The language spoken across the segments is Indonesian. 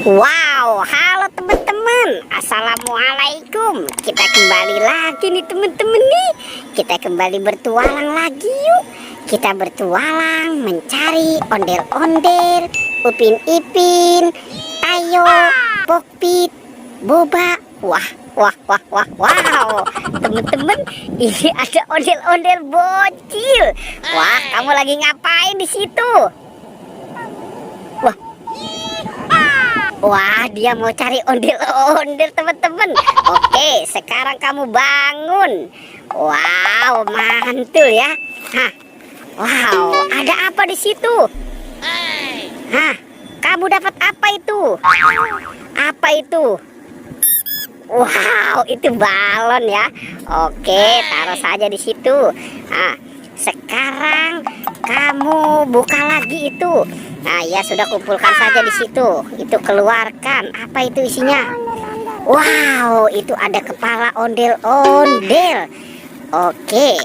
Wow, halo teman-teman. Assalamualaikum. Kita kembali lagi nih teman-teman nih. Kita kembali bertualang lagi yuk. Kita bertualang mencari ondel-ondel, Upin Ipin, Tayo, Pokpit, Boba. Wah, wow. Teman-teman, ini ada ondel-ondel bocil. Wah, kamu lagi ngapain di situ? Wah, dia mau cari ondel-ondel teman-teman. Oke, sekarang kamu bangun. Wow, mantul ya. Hah, wow, ada apa di situ? Hah, kamu dapat apa itu? Apa itu? Wow, itu balon ya. Oke, taruh saja di situ. Nah, sekarang kamu buka lagi itu. Nah, ya sudah, kumpulkan saja di situ. Itu keluarkan. Apa itu isinya? Wow, itu ada kepala ondel-ondel. Oke.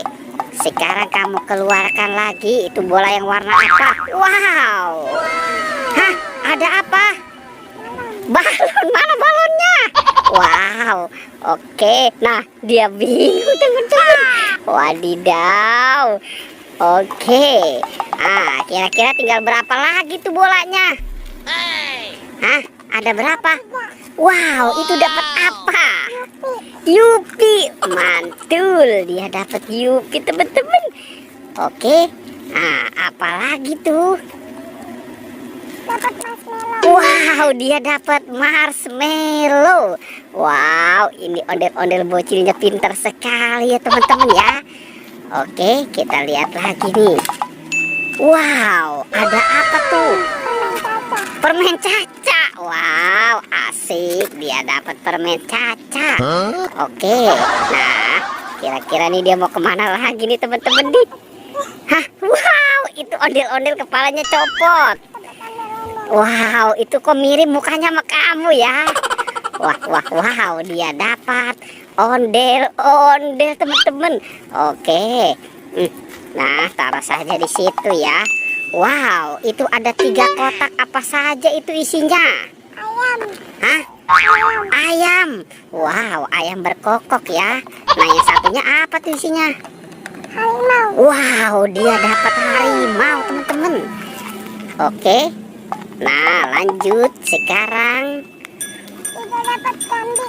Sekarang kamu keluarkan lagi itu bola yang warna apa? Wow. Hah, ada apa? Balon, mana balonnya? Wow. Oke. Nah, dia bingung teman-teman. Wadidaw. Oke. Ah, kira-kira tinggal berapa lagi tuh bolanya? Hah? Ada berapa? Wow, itu dapat apa? Yupi, mantul. Dia dapat Yupi teman-teman. Oke. Ah, apa lagi tuh? Wow, dia dapat marshmallow. Wow, ini ondel-ondel bocilnya pintar sekali ya teman-teman ya. Oke, kita lihat lagi nih. Wow, ada apa tuh? Permen caca. Wow, asik. Dia dapat permen caca. Oke, nah kira-kira nih dia mau kemana lagi nih teman-teman nih? Hah, wow, itu ondel-ondel kepalanya copot. Wow, itu kok mirip mukanya sama kamu ya? Wow, dia dapat ondel-ondel teman-teman. Oke. Nah, taruh saja di situ ya. Wow, itu ada 3 kotak. Apa saja itu isinya? Ayam. Hah? Ayam. Wow, ayam berkokok ya. Nah, yang satunya apa tuh isinya? Harimau. Wow, dia dapat harimau teman-teman. Oke. Nah, lanjut sekarang.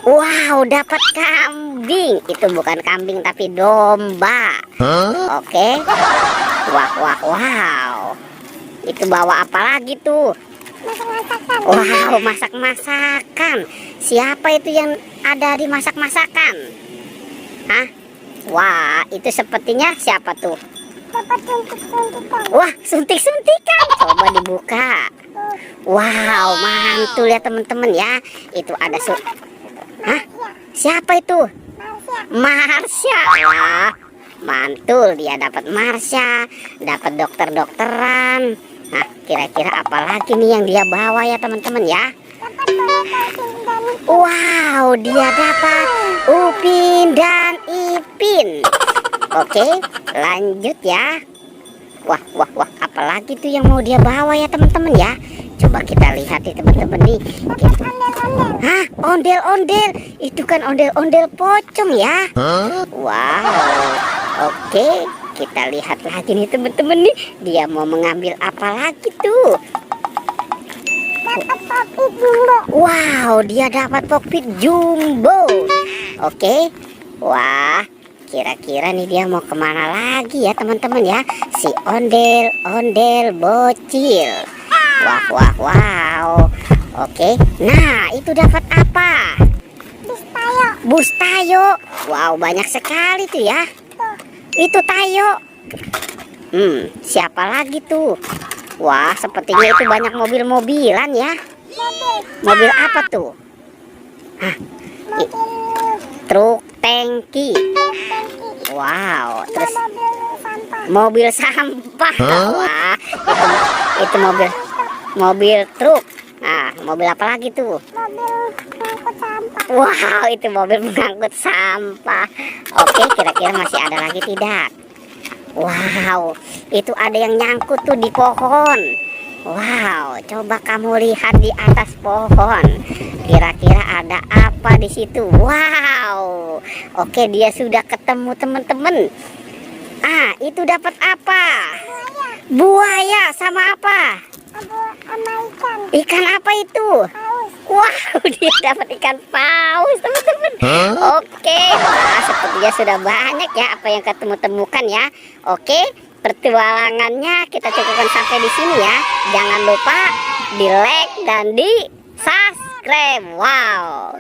Wow, dapat kambing. Itu bukan kambing tapi domba. Oke. Wow. Itu bawa apa lagi tuh? Masak-masakan. Wow, masak-masakan. Siapa itu yang ada di masak-masakan? Hah? Wah, itu sepertinya siapa tuh? Dapat suntik-suntikan. Wah, suntik-suntikan. Coba dibuka. Wow, mantul ya teman-teman ya. Itu ada Hah? Siapa itu? Marsha. Wah, mantul, dia dapat Marsha, dapat dokter-dokteran. Nah, kira-kira apa lagi nih yang dia bawa ya teman-teman ya? Wow, dia dapat Upin dan Ipin. Oke, lanjut ya. Wah, apalagi tuh yang mau dia bawa ya teman-teman ya? Coba kita lihat nih teman-teman nih. Hah, ondel-ondel? Itu kan ondel-ondel pocong ya? Wow. Oke, kita lihat lagi nih teman-teman nih. Dia mau mengambil apa lagi tuh? Dapat Pokpit Jumbo. Wow, dia dapat Pokpit Jumbo. Oke. Wah, kira-kira nih dia mau kemana lagi ya teman-teman ya? Si ondel-ondel bocil. Wow. Oke. Nah, itu dapat apa? Bus Tayo. Wow, banyak sekali tuh ya. Itu Tayo. Siapa lagi tuh? Wah, sepertinya itu banyak mobil-mobilan ya. Mobil apa tuh? Hah? Truk tangki. Wow, terus mobil sampah. Wah, itu mobil truk. Nah, mobil apa lagi tuh? Wow, itu mobil pengangkut sampah. Oke, kira-kira masih ada lagi, tidak? Wow, itu ada yang nyangkut tuh di pohon. Wow, coba kamu lihat di atas pohon. Kira-kira ada apa di situ? Wow. Oke, dia sudah ketemu teman-teman. Ah, itu dapat apa? Buaya sama apa? Ikan apa itu? Wow, dia dapat ikan paus, teman-teman. Oke, wah, sepertinya sudah banyak ya apa yang ketemu temukan ya. Oke, pertualangannya kita cukupkan sampai di sini ya. Jangan lupa di like dan di subscribe. Wow.